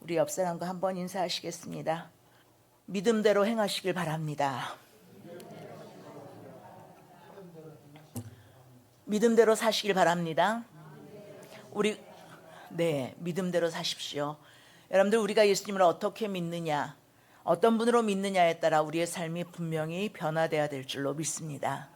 우리 옆 사람과 한번 인사하시겠습니다. 믿음대로 행하시길 바랍니다. 믿음대로 사시길 바랍니다. 믿음대로 사십시오. 여러분들, 우리가 예수님을 어떻게 믿느냐, 어떤 분으로 믿느냐에 따라 우리의 삶이 분명히 변화되어야 될 줄로 믿습니다.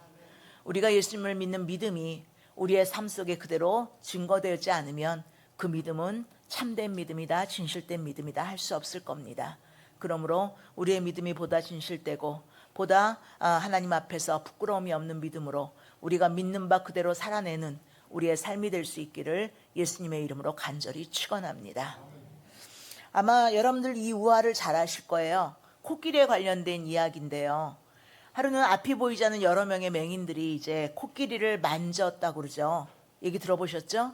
우리가 예수님을 믿는 믿음이 우리의 삶 속에 그대로 증거되지 않으면 그 믿음은 참된 믿음이다, 진실된 믿음이다 할 수 없을 겁니다. 그러므로 우리의 믿음이 보다 진실되고 보다 하나님 앞에서 부끄러움이 없는 믿음으로 우리가 믿는 바 그대로 살아내는 우리의 삶이 될 수 있기를 예수님의 이름으로 간절히 축원합니다. 아마 여러분들 이 우화를 잘 아실 거예요. 코끼리에 관련된 이야기인데요. 하루는 앞이 보이지 않는 여러 명의 맹인들이 이제 코끼리를 만졌다고 그러죠. 얘기 들어보셨죠?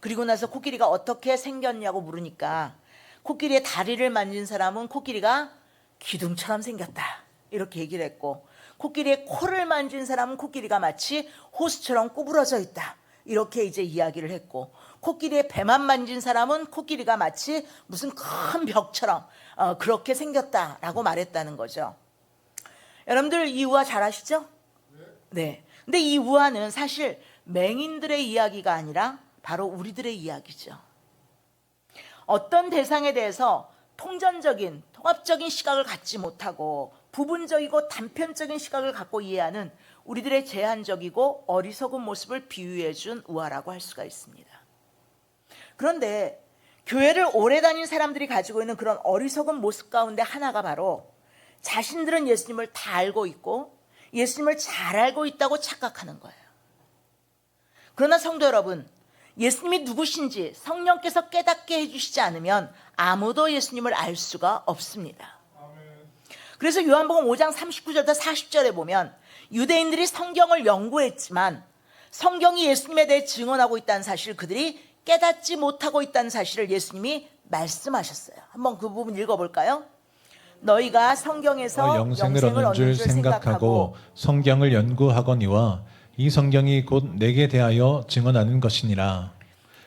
그리고 나서 코끼리가 어떻게 생겼냐고 물으니까 코끼리의 다리를 만진 사람은 코끼리가 기둥처럼 생겼다 이렇게 얘기를 했고, 코끼리의 코를 만진 사람은 코끼리가 마치 호수처럼 구부러져 있다 이렇게 이제 이야기를 했고, 코끼리의 배만 만진 사람은 코끼리가 마치 무슨 큰 벽처럼 그렇게 생겼다라고 말했다는 거죠. 여러분들 이 우화 잘 아시죠? 네. 근데 이 우화는 사실 맹인들의 이야기가 아니라 바로 우리들의 이야기죠. 어떤 대상에 대해서 통전적인, 통합적인 시각을 갖지 못하고 부분적이고 단편적인 시각을 갖고 이해하는 우리들의 제한적이고 어리석은 모습을 비유해 준 우화라고 할 수가 있습니다. 그런데 교회를 오래 다닌 사람들이 가지고 있는 그런 어리석은 모습 가운데 하나가 바로 자신들은 예수님을 다 알고 있고 예수님을 잘 알고 있다고 착각하는 거예요. 그러나 성도 여러분, 예수님이 누구신지 성령께서 깨닫게 해주시지 않으면 아무도 예수님을 알 수가 없습니다. 그래서 요한복음 5장 39절부터 40절에 보면 유대인들이 성경을 연구했지만 성경이 예수님에 대해 증언하고 있다는 사실을 그들이 깨닫지 못하고 있다는 사실을 예수님이 말씀하셨어요. 한번 그 부분 읽어볼까요? 너희가 성경에서 영생을 얻는 줄 생각하고 성경을 연구하거니와 이 성경이 곧 내게 대하여 증언하는 것이니라.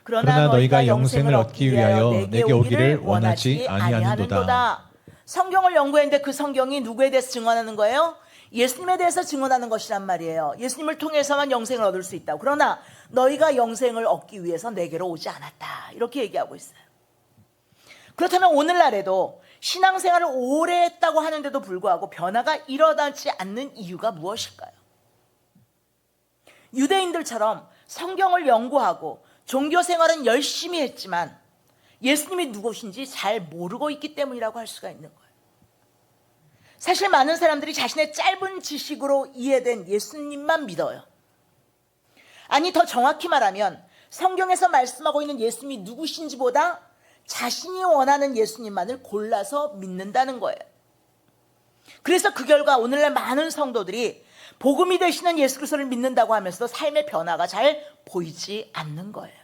그러나 너희가 영생을 얻기 위하여 내게 오기를 원하지 아니하는도다. 성경을 연구했는데 그 성경이 누구에 대해서 증언하는 거예요? 예수님에 대해서 증언하는 것이란 말이에요. 예수님을 통해서만 영생을 얻을 수 있다고. 그러나 너희가 영생을 얻기 위해서 내게로 오지 않았다 이렇게 얘기하고 있어요. 그렇다면 오늘날에도 신앙생활을 오래 했다고 하는데도 불구하고 변화가 일어나지 않는 이유가 무엇일까요? 유대인들처럼 성경을 연구하고 종교생활은 열심히 했지만 예수님이 누구신지 잘 모르고 있기 때문이라고 할 수가 있는 거예요. 사실 많은 사람들이 자신의 짧은 지식으로 이해된 예수님만 믿어요. 아니, 더 정확히 말하면 성경에서 말씀하고 있는 예수님이 누구신지보다 자신이 원하는 예수님만을 골라서 믿는다는 거예요. 그래서 그 결과 오늘날 많은 성도들이 복음이 되시는 예수 그리스도를 믿는다고 하면서도 삶의 변화가 잘 보이지 않는 거예요.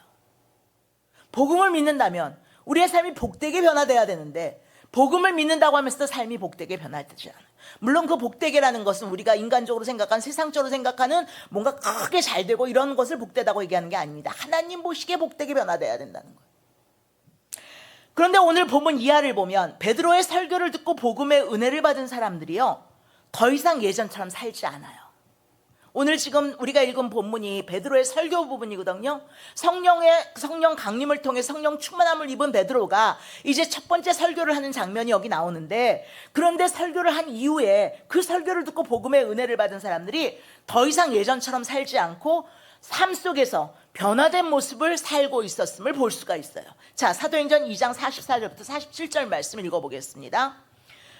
복음을 믿는다면 우리의 삶이 복되게 변화돼야 되는데 복음을 믿는다고 하면서도 삶이 복되게 변화되지 않아요. 물론 그 복되게라는 것은 우리가 인간적으로 생각하는, 세상적으로 생각하는 뭔가 크게 잘 되고 이런 것을 복되다고 얘기하는 게 아닙니다. 하나님 보시기에 복되게 변화돼야 된다는 거예요. 그런데 오늘 본문 이하를 보면 베드로의 설교를 듣고 복음의 은혜를 받은 사람들이요, 더 이상 예전처럼 살지 않아요. 오늘 지금 우리가 읽은 본문이 베드로의 설교 부분이거든요. 성령 강림을 통해 성령 충만함을 입은 베드로가 이제 첫 번째 설교를 하는 장면이 여기 나오는데, 그런데 설교를 한 이후에 그 설교를 듣고 복음의 은혜를 받은 사람들이 더 이상 예전처럼 살지 않고 삶 속에서 변화된 모습을 살고 있었음을 볼 수가 있어요. 자, 사도행전 2장 44절부터 47절 말씀을 읽어보겠습니다.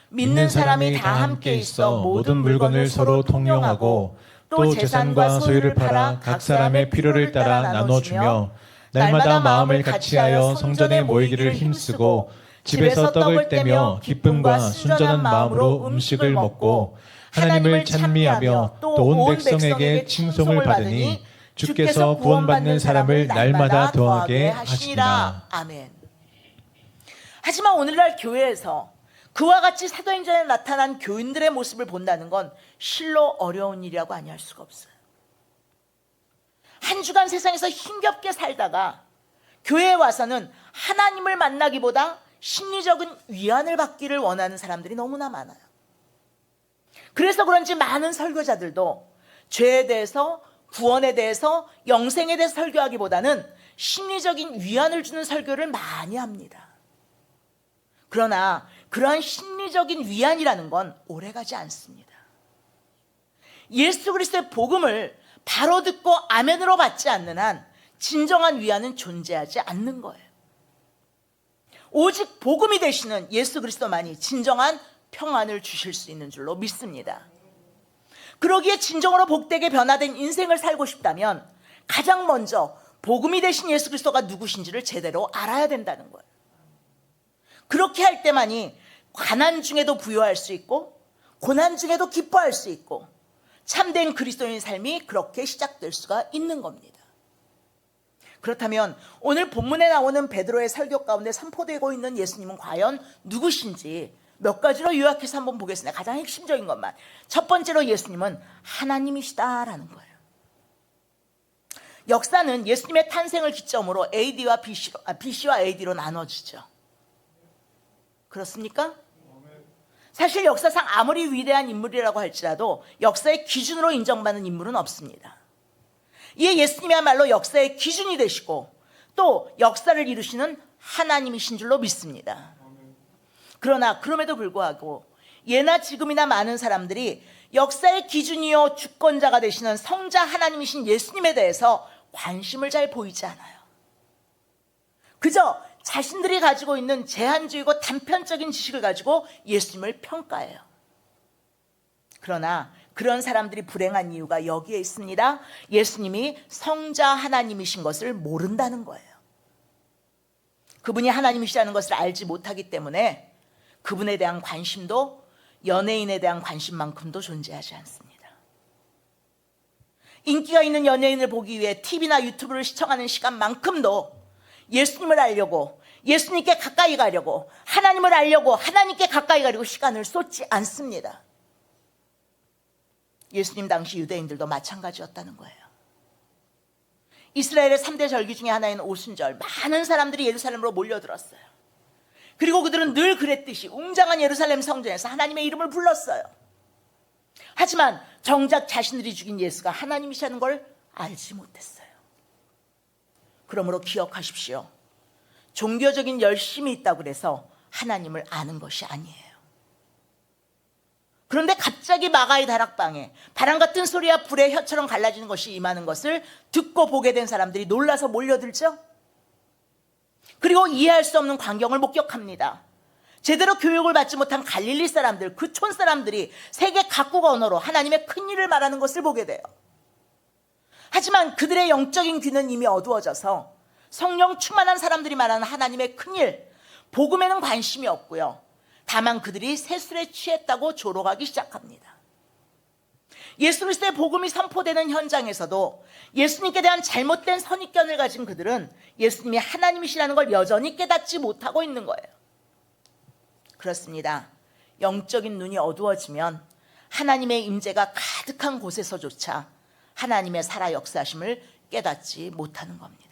믿는 사람이 다 함께 있어 모든 물건을 서로 통용하고 또 재산과 소유를 팔아 각 사람의 필요를 따라 나눠주며 날마다 마음을 같이하여 성전에 모이기를 힘쓰고 집에서 떡을 떼며 기쁨과 순전한 마음으로 음식을 먹고 하나님을 찬미하며 또 온 백성에게 칭송을 받으니 주께서 구원받는 사람을 날마다 더하게 하시니라. 아멘. 하지만 오늘날 교회에서 그와 같이 사도행전에 나타난 교인들의 모습을 본다는 건 실로 어려운 일이라고 아니할 수가 없어요. 한 주간 세상에서 힘겹게 살다가 교회에 와서는 하나님을 만나기보다 심리적인 위안을 받기를 원하는 사람들이 너무나 많아요. 그래서 그런지 많은 설교자들도 죄에 대해서, 구원에 대해서, 영생에 대해서 설교하기보다는 심리적인 위안을 주는 설교를 많이 합니다. 그러나 그러한 심리적인 위안이라는 건 오래가지 않습니다. 예수 그리스도의 복음을 바로 듣고 아멘으로 받지 않는 한 진정한 위안은 존재하지 않는 거예요. 오직 복음이 되시는 예수 그리스도만이 진정한 평안을 주실 수 있는 줄로 믿습니다. 그러기에 진정으로 복되게 변화된 인생을 살고 싶다면 가장 먼저 복음이 되신 예수 그리스도가 누구신지를 제대로 알아야 된다는 거예요. 그렇게 할 때만이 가난 중에도 부요할 수 있고 고난 중에도 기뻐할 수 있고 참된 그리스도인의 삶이 그렇게 시작될 수가 있는 겁니다. 그렇다면 오늘 본문에 나오는 베드로의 설교 가운데 선포되고 있는 예수님은 과연 누구신지 몇 가지로 요약해서 한번 보겠습니다. 가장 핵심적인 것만. 첫 번째로 예수님은 하나님이시다라는 거예요. 역사는 예수님의 탄생을 기점으로 AD와 BC와 AD로 나눠지죠. 그렇습니까? 사실 역사상 아무리 위대한 인물이라고 할지라도 역사의 기준으로 인정받는 인물은 없습니다. 이에 예수님이야말로 역사의 기준이 되시고 또 역사를 이루시는 하나님이신 줄로 믿습니다. 그러나 그럼에도 불구하고 예나 지금이나 많은 사람들이 역사의 기준이요 주권자가 되시는 성자 하나님이신 예수님에 대해서 관심을 잘 보이지 않아요. 그저 자신들이 가지고 있는 제한주의고 단편적인 지식을 가지고 예수님을 평가해요. 그러나 그런 사람들이 불행한 이유가 여기에 있습니다. 예수님이 성자 하나님이신 것을 모른다는 거예요. 그분이 하나님이시라는 것을 알지 못하기 때문에 그분에 대한 관심도 연예인에 대한 관심만큼도 존재하지 않습니다. 인기가 있는 연예인을 보기 위해 TV나 유튜브를 시청하는 시간만큼도 예수님을 알려고, 예수님께 가까이 가려고, 하나님을 알려고, 하나님께 가까이 가려고 시간을 쏟지 않습니다. 예수님 당시 유대인들도 마찬가지였다는 거예요. 이스라엘의 3대 절기 중에 하나인 오순절, 많은 사람들이 예루살렘으로 몰려들었어요. 그리고 그들은 늘 그랬듯이 웅장한 예루살렘 성전에서 하나님의 이름을 불렀어요. 하지만 정작 자신들이 죽인 예수가 하나님이시라는 걸 알지 못했어요. 그러므로 기억하십시오. 종교적인 열심이 있다고 그래서 하나님을 아는 것이 아니에요. 그런데 갑자기 마가의 다락방에 바람 같은 소리와 불의 혀처럼 갈라지는 것이 임하는 것을 듣고 보게 된 사람들이 놀라서 몰려들죠. 그리고 이해할 수 없는 광경을 목격합니다. 제대로 교육을 받지 못한 갈릴리 사람들, 그 촌 사람들이 세계 각국 언어로 하나님의 큰 일을 말하는 것을 보게 돼요. 하지만 그들의 영적인 귀는 이미 어두워져서 성령 충만한 사람들이 말하는 하나님의 큰 일, 복음에는 관심이 없고요. 다만 그들이 세술에 취했다고 조롱하기 시작합니다. 예수 그리스도의 복음이 선포되는 현장에서도 예수님께 대한 잘못된 선입견을 가진 그들은 예수님이 하나님이시라는 걸 여전히 깨닫지 못하고 있는 거예요. 그렇습니다. 영적인 눈이 어두워지면 하나님의 임재가 가득한 곳에서조차 하나님의 살아 역사하심을 깨닫지 못하는 겁니다.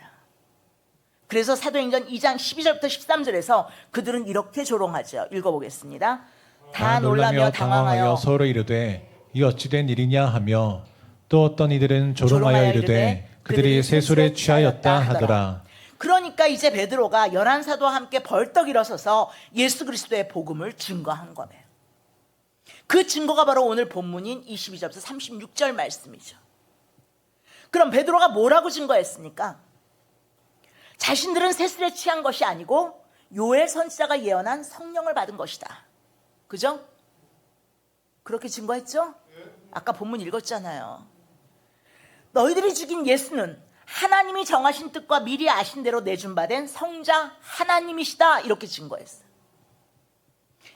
그래서 사도행전 2장 12절부터 13절에서 그들은 이렇게 조롱하죠. 읽어보겠습니다. 다 놀라며 당황하여 서로 이르되 이 어찌된 일이냐 하며 또 어떤 이들은 조롱하여 이르되 그들이 세술에 취하였다 하더라. 그러니까 이제 베드로가 11사도와 함께 벌떡 일어서서 예수 그리스도의 복음을 증거한 거예요. 그 증거가 바로 오늘 본문인 22절부터 36절 말씀이죠. 그럼 베드로가 뭐라고 증거했습니까? 자신들은 세술에 취한 것이 아니고 요엘 선지자가 예언한 성령을 받은 것이다. 그죠? 그렇게 증거했죠? 아까 본문 읽었잖아요. 너희들이 죽인 예수는 하나님이 정하신 뜻과 미리 아신 대로 내준 바 된 성자 하나님이시다. 이렇게 증거했어요.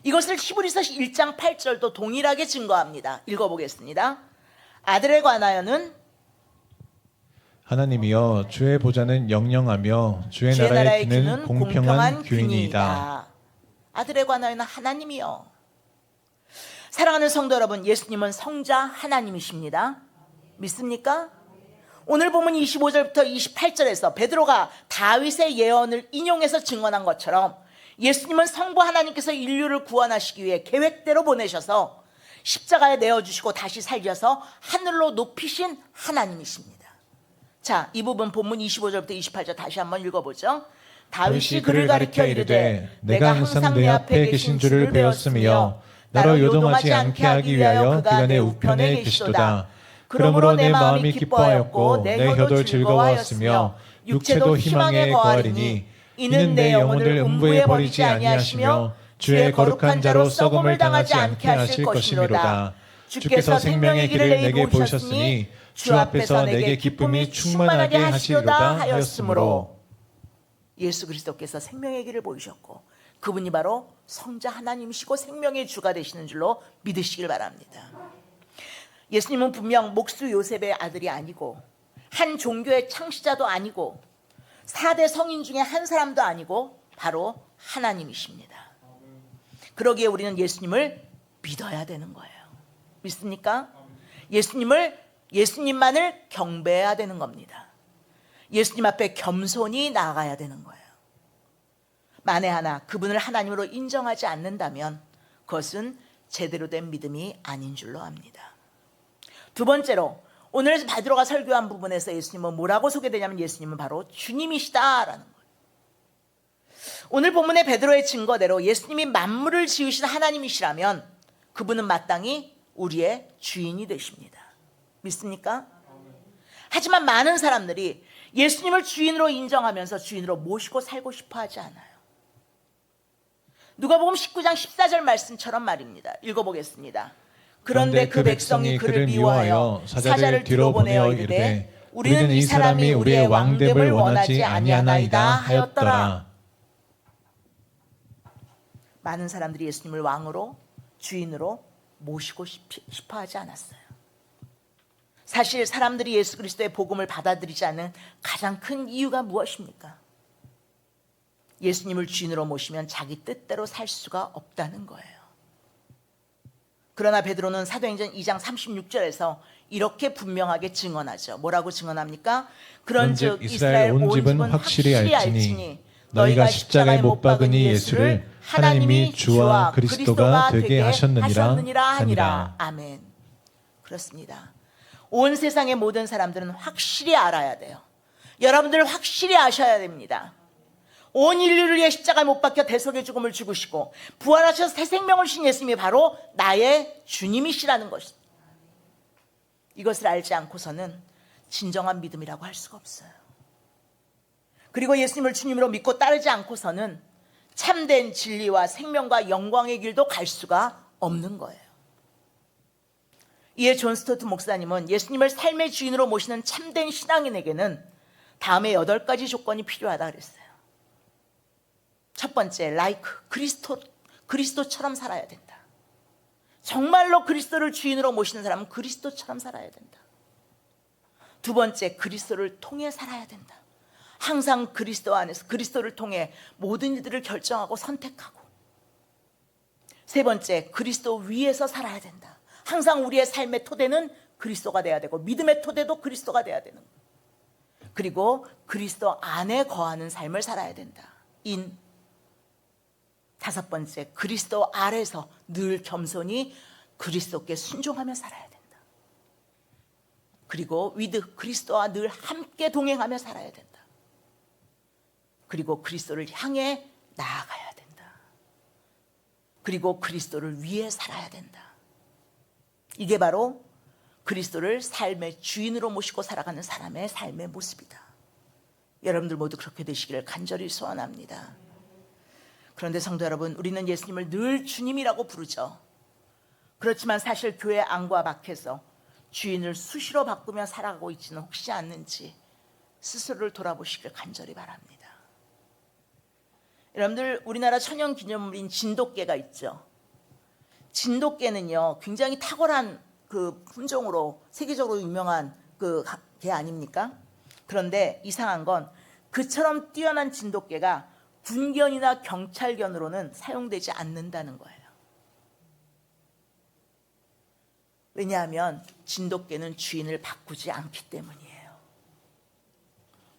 이것을 히브리서 1장 8절도 동일하게 증거합니다. 읽어보겠습니다. 아들에 관하여는 하나님이여 주의 보좌는 영영하며 주의 나라의 귀는 공평한 귀인이다. 아들에 관하여는 하나님이여. 사랑하는 성도 여러분, 예수님은 성자 하나님이십니다. 믿습니까? 오늘 보면 25절부터 28절에서 베드로가 다윗의 예언을 인용해서 증언한 것처럼 예수님은 성부 하나님께서 인류를 구원하시기 위해 계획대로 보내셔서 십자가에 내어주시고 다시 살려서 하늘로 높이신 하나님이십니다. 자, 이 부분 본문 25절부터 28절 다시 한번 읽어보죠. 다윗이 그를 가리켜 이르되 내가 항상 내 앞에 계신 줄을 배웠으며 나로 요동하지 않게 하기 위하여 그가 내 우편에 계시도다. 그러므로 내 마음이 기뻐하였고 내 혀도 즐거워하였으며 육체도 희망에 거하리니 이는 내 영혼을 음부에 버리지 아니하시며 주의 거룩한 자로 썩음을 당하지 않게 하실 것이미로다. 주께서 생명의 길을 내게 보이셨으니 주 앞에서 내게 기쁨이 충만하게 하시리로다 하였으므로 예수 그리스도께서 생명의 길을 보이셨고 그분이 바로 성자 하나님이시고 생명의 주가 되시는 줄로 믿으시길 바랍니다. 예수님은 분명 목수 요셉의 아들이 아니고 한 종교의 창시자도 아니고 4대 성인 중에 한 사람도 아니고 바로 하나님이십니다. 그러기에 우리는 예수님을 믿어야 되는 거예요. 믿습니까? 예수님만을 경배해야 되는 겁니다. 예수님 앞에 겸손히 나아가야 되는 거예요. 만에 하나 그분을 하나님으로 인정하지 않는다면 그것은 제대로 된 믿음이 아닌 줄로 압니다. 두 번째로 오늘 베드로가 설교한 부분에서 예수님은 뭐라고 소개되냐면 예수님은 바로 주님이시다라는 거예요. 오늘 본문의 베드로의 증거대로 예수님이 만물을 지으신 하나님이시라면 그분은 마땅히 우리의 주인이 되십니다. 믿습니까? 하지만 많은 사람들이 예수님을 주인으로 인정하면서 주인으로 모시고 살고 싶어 하지 않아요. 누가복음 19장 14절 말씀처럼 말입니다. 읽어보겠습니다. 그런데 그 백성이 그를 미워하여 사자를 뒤로 보내어 이르되 우리는 이 사람이 우리의 왕됨을 원하지 아니하나이다 하였더라. 많은 사람들이 예수님을 왕으로 주인으로 모시고 싶어 하지 않았어요. 사실 사람들이 예수 그리스도의 복음을 받아들이지 않는 가장 큰 이유가 무엇입니까? 예수님을 주인으로 모시면 자기 뜻대로 살 수가 없다는 거예요. 그러나 베드로는 사도행전 2장 36절에서 이렇게 분명하게 증언하죠. 뭐라고 증언합니까? 그런즉 이스라엘 온 집은 확실히 알지니 너희가 십자가에 못 박은 이 예수를 하나님이 주와 그리스도가 되게 하셨느니라 하니라. 아멘. 그렇습니다. 온 세상의 모든 사람들은 확실히 알아야 돼요. 여러분들 확실히 아셔야 됩니다. 온 인류를 위해 십자가에 못 박혀 대속의 죽음을 죽으시고 부활하셔서 새 생명을 주신 예수님이 바로 나의 주님이시라는 것입니다. 이것을 알지 않고서는 진정한 믿음이라고 할 수가 없어요. 그리고 예수님을 주님으로 믿고 따르지 않고서는 참된 진리와 생명과 영광의 길도 갈 수가 없는 거예요. 이에 존 스토트 목사님은 예수님을 삶의 주인으로 모시는 참된 신앙인에게는 다음에 8가지 조건이 필요하다 그랬어요. 첫 번째, 그리스도처럼 살아야 된다. 정말로 그리스도를 주인으로 모시는 사람은 그리스도처럼 살아야 된다. 두 번째, 그리스도를 통해 살아야 된다. 항상 그리스도 안에서 그리스도를 통해 모든 일들을 결정하고 선택하고. 세 번째, 그리스도 위에서 살아야 된다. 항상 우리의 삶의 토대는 그리스도가 돼야 되고 믿음의 토대도 그리스도가 돼야 되는 거예요. 그리고 그리스도 안에 거하는 삶을 살아야 된다. 다섯 번째, 그리스도 아래서 늘 겸손히 그리스도께 순종하며 살아야 된다. 그리고 그리스도와 늘 함께 동행하며 살아야 된다. 그리고 그리스도를 향해 나아가야 된다. 그리고 그리스도를 위해 살아야 된다. 이게 바로 그리스도를 삶의 주인으로 모시고 살아가는 사람의 삶의 모습이다. 여러분들 모두 그렇게 되시기를 간절히 소원합니다. 그런데 성도 여러분, 우리는 예수님을 늘 주님이라고 부르죠. 그렇지만 사실 교회 안과 밖에서 주인을 수시로 바꾸며 살아가고 있지는 혹시 않는지 스스로를 돌아보시길 간절히 바랍니다. 여러분들, 우리나라 천연기념물인 진돗개가 있죠. 진돗개는요, 굉장히 탁월한 그 품종으로 세계적으로 유명한 그 개 아닙니까? 그런데 이상한 건 그처럼 뛰어난 진돗개가 군견이나 경찰견으로는 사용되지 않는다는 거예요. 왜냐하면 진돗개는 주인을 바꾸지 않기 때문이에요.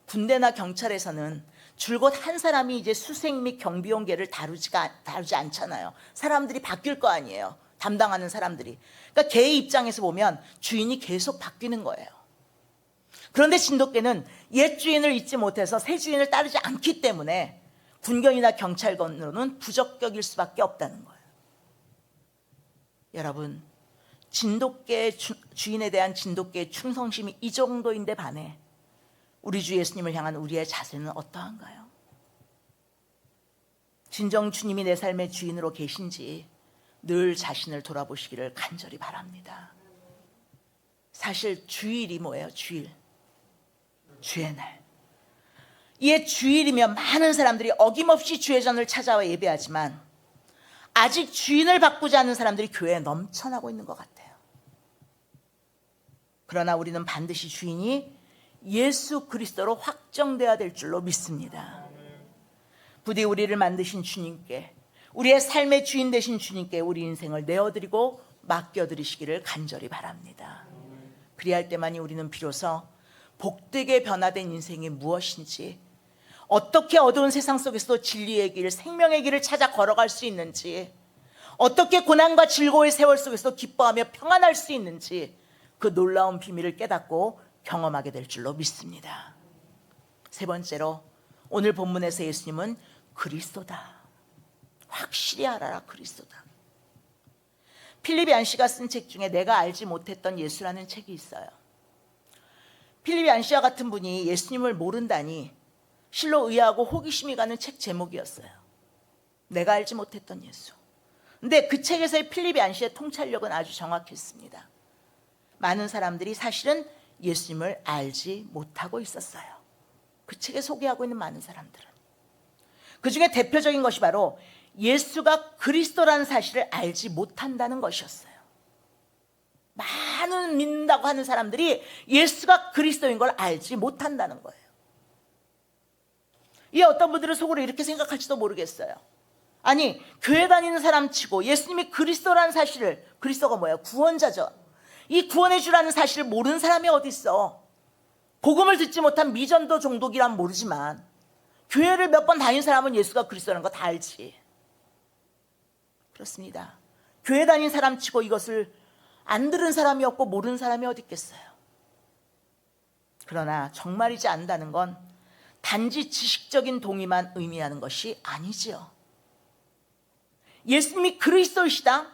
군대나 경찰에서는 줄곧 한 사람이 이제 수색 및 경비용계를 다루지 않잖아요. 사람들이 바뀔 거 아니에요. 담당하는 사람들이. 그러니까 개의 입장에서 보면 주인이 계속 바뀌는 거예요. 그런데 진돗개는 옛 주인을 잊지 못해서 새 주인을 따르지 않기 때문에 군견이나 경찰관으로는 부적격일 수밖에 없다는 거예요. 여러분, 진돗개 주인에 대한 진돗개의 충성심이 이 정도인데 반해 우리 주 예수님을 향한 우리의 자세는 어떠한가요? 진정 주님이 내 삶의 주인으로 계신지 늘 자신을 돌아보시기를 간절히 바랍니다. 사실 주일이 뭐예요? 주일. 주의 날. 이에 주일이면 많은 사람들이 어김없이 주의 전을 찾아와 예배하지만 아직 주인을 바꾸지 않은 사람들이 교회에 넘쳐나고 있는 것 같아요. 그러나 우리는 반드시 주인이 예수 그리스도로 확정되어야 될 줄로 믿습니다. 부디 우리를 만드신 주님께, 우리의 삶의 주인 되신 주님께 우리 인생을 내어드리고 맡겨드리시기를 간절히 바랍니다. 그리할 때만이 우리는 비로소 복되게 변화된 인생이 무엇인지, 어떻게 어두운 세상 속에서도 진리의 길, 생명의 길을 찾아 걸어갈 수 있는지, 어떻게 고난과 즐거움의 세월 속에서도 기뻐하며 평안할 수 있는지 그 놀라운 비밀을 깨닫고 경험하게 될 줄로 믿습니다. 세 번째로, 오늘 본문에서 예수님은 그리스도다. 확실히 알아라, 그리스도다. 필립 얀시가 쓴 책 중에 내가 알지 못했던 예수라는 책이 있어요. 필립 얀시와 같은 분이 예수님을 모른다니 실로 의아하고 호기심이 가는 책 제목이었어요. 내가 알지 못했던 예수. 근데 그 책에서의 필립 얀시의 통찰력은 아주 정확했습니다. 많은 사람들이 사실은 예수님을 알지 못하고 있었어요. 그 책에 소개하고 있는 많은 사람들은. 그 중에 대표적인 것이 바로 예수가 그리스도라는 사실을 알지 못한다는 것이었어요. 많은 믿는다고 하는 사람들이 예수가 그리스도인 걸 알지 못한다는 거예요. 이 어떤 분들은 속으로 이렇게 생각할지도 모르겠어요. 아니, 교회 다니는 사람 치고 예수님이 그리스도라는 사실을, 그리스도가 뭐예요? 구원자죠. 이 구원해 주라는 사실을 모르는 사람이 어디 있어? 복음을 듣지 못한 미전도 종독이란 모르지만 교회를 몇 번 다닌 사람은 예수가 그리스도라는 거 다 알지. 그렇습니다. 교회 다닌 사람 치고 이것을 안 들은 사람이 없고 모르는 사람이 어디 있겠어요? 그러나 정말이지 않다는 건 단지 지식적인 동의만 의미하는 것이 아니지요. 예수님이 그리스도이시다,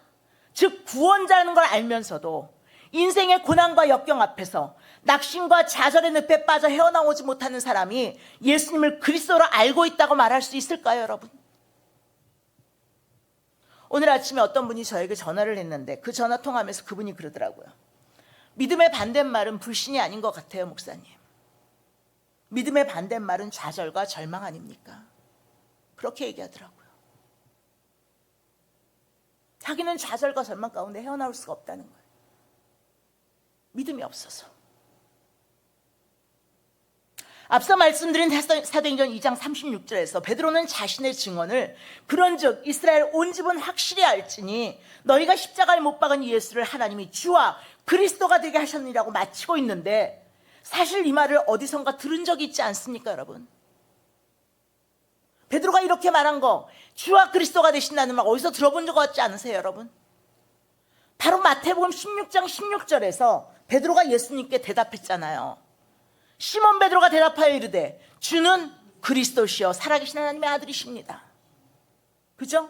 즉 구원자라는 걸 알면서도 인생의 고난과 역경 앞에서 낙심과 좌절의 늪에 빠져 헤어나오지 못하는 사람이 예수님을 그리스도로 알고 있다고 말할 수 있을까요, 여러분? 오늘 아침에 어떤 분이 저에게 전화를 했는데 그 전화 통화하면서 그분이 그러더라고요. 믿음의 반대말은 불신이 아닌 것 같아요, 목사님. 믿음의 반대말은 좌절과 절망 아닙니까? 그렇게 얘기하더라고요. 자기는 좌절과 절망 가운데 헤어나올 수가 없다는 거예요. 믿음이 없어서. 앞서 말씀드린 사도행전 2장 36절에서 베드로는 자신의 증언을 그런즉 이스라엘 온 집은 확실히 알지니 너희가 십자가에 못 박은 예수를 하나님이 주와 그리스도가 되게 하셨느니라고 마치고 있는데, 사실 이 말을 어디선가 들은 적이 있지 않습니까, 여러분? 베드로가 이렇게 말한 거, 주와 그리스도가 되신다는 말 어디서 들어본 적 같지 않으세요, 여러분? 바로 마태복음 16장 16절에서 베드로가 예수님께 대답했잖아요. 시몬 베드로가 대답하여 이르되 주는 그리스도시요 살아계신 하나님의 아들이십니다. 그죠?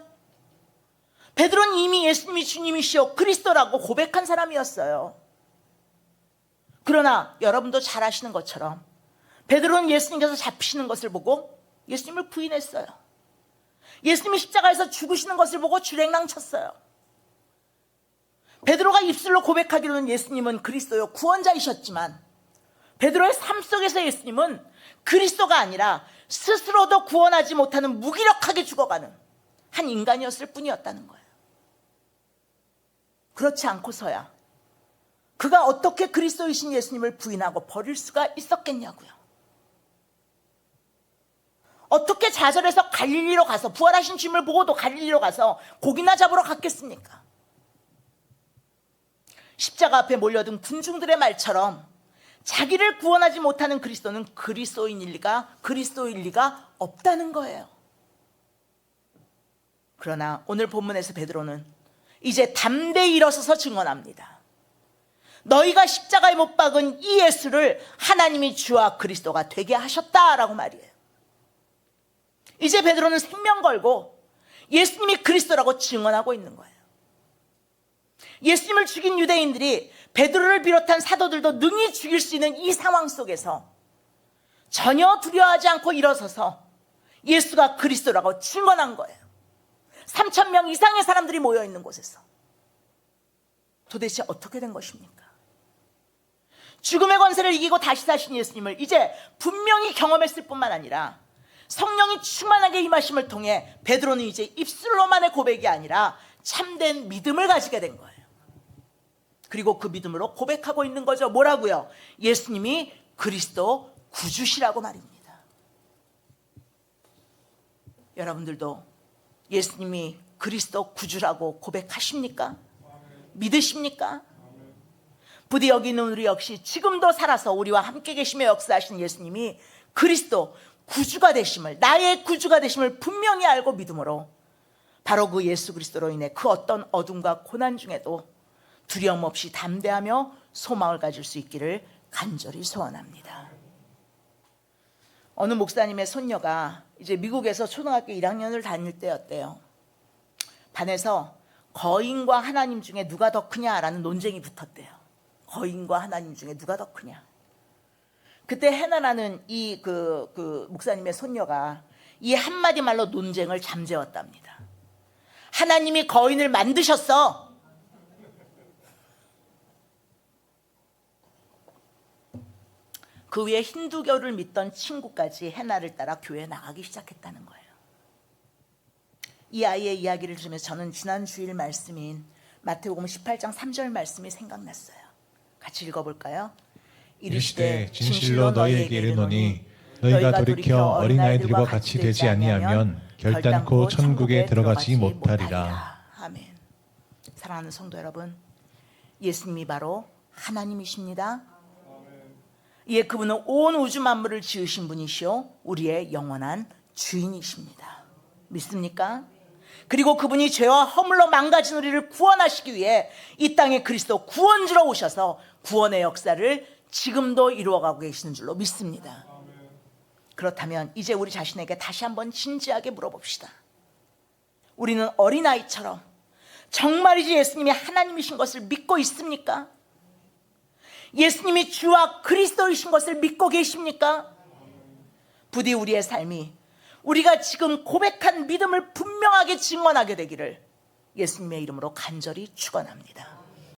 베드로는 이미 예수님이 주님이시요 그리스도라고 고백한 사람이었어요. 그러나 여러분도 잘 아시는 것처럼 베드로는 예수님께서 잡히시는 것을 보고 예수님을 부인했어요. 예수님이 십자가에서 죽으시는 것을 보고 주랭랑 쳤어요. 베드로가 입술로 고백하기로는 예수님은 그리스도요 구원자이셨지만 베드로의 삶 속에서 예수님은 그리스도가 아니라 스스로도 구원하지 못하는 무기력하게 죽어가는 한 인간이었을 뿐이었다는 거예요. 그렇지 않고서야 그가 어떻게 그리스도이신 예수님을 부인하고 버릴 수가 있었겠냐고요. 어떻게 좌절해서 갈릴리로 가서 부활하신 주님을 보고도 갈릴리로 가서 고기나 잡으러 갔겠습니까? 십자가 앞에 몰려든 군중들의 말처럼 자기를 구원하지 못하는 그리스도는 그리스도일 리가 없다는 거예요. 그러나 오늘 본문에서 베드로는 이제 담대히 일어서서 증언합니다. 너희가 십자가에 못 박은 이 예수를 하나님이 주와 그리스도가 되게 하셨다라고 말이에요. 이제 베드로는 생명 걸고 예수님이 그리스도라고 증언하고 있는 거예요. 예수님을 죽인 유대인들이 베드로를 비롯한 사도들도 능히 죽일 수 있는 이 상황 속에서 전혀 두려워하지 않고 일어서서 예수가 그리스도라고 증언한 거예요. 3,000명 이상의 사람들이 모여있는 곳에서. 도대체 어떻게 된 것입니까? 죽음의 권세를 이기고 다시 사신 예수님을 이제 분명히 경험했을 뿐만 아니라 성령이 충만하게 임하심을 통해 베드로는 이제 입술로만의 고백이 아니라 참된 믿음을 가지게 된 거예요. 그리고 그 믿음으로 고백하고 있는 거죠. 뭐라고요? 예수님이 그리스도 구주시라고 말입니다. 여러분들도 예수님이 그리스도 구주라고 고백하십니까? 믿으십니까? 부디 여기 있는 우리 역시 지금도 살아서 우리와 함께 계시며 역사하신 예수님이 그리스도 구주가 되심을, 나의 구주가 되심을 분명히 알고 믿음으로 바로 그 예수 그리스도로 인해 그 어떤 어둠과 고난 중에도 두려움 없이 담대하며 소망을 가질 수 있기를 간절히 소원합니다. 어느 목사님의 손녀가 이제 미국에서 초등학교 1학년을 다닐 때였대요. 반에서 거인과 하나님 중에 누가 더 크냐라는 논쟁이 붙었대요. 거인과 하나님 중에 누가 더 크냐. 그때 해나라는 이 목사님의 손녀가 이 한마디 말로 논쟁을 잠재웠답니다. 하나님이 거인을 만드셨어. 그 위에 힌두교를 믿던 친구까지 해나를 따라 교회에 나가기 시작했다는 거예요. 이 아이의 이야기를 들으면서 저는 지난 주일 말씀인 마태복음 18장 3절 말씀이 생각났어요. 같이 읽어볼까요? 이르시되 진실로 너희에게 이르노니 너희가 돌이켜 어린아이들과 같이 되지 아니하면 결단코 천국에 들어가지 못하리라. 아멘. 사랑하는 성도 여러분, 예수님이 바로 하나님이십니다. 예, 그분은 온 우주 만물을 지으신 분이시오 우리의 영원한 주인이십니다. 믿습니까? 그리고 그분이 죄와 허물로 망가진 우리를 구원하시기 위해 이 땅에 그리스도 구원주로 오셔서 구원의 역사를 지금도 이루어가고 계시는 줄로 믿습니다. 그렇다면 이제 우리 자신에게 다시 한번 진지하게 물어봅시다. 우리는 어린아이처럼 정말이지 예수님이 하나님이신 것을 믿고 있습니까? 예수님이 주와 그리스도이신 것을 믿고 계십니까? 부디 우리의 삶이 우리가 지금 고백한 믿음을 분명하게 증언하게 되기를 예수님의 이름으로 간절히 축원합니다.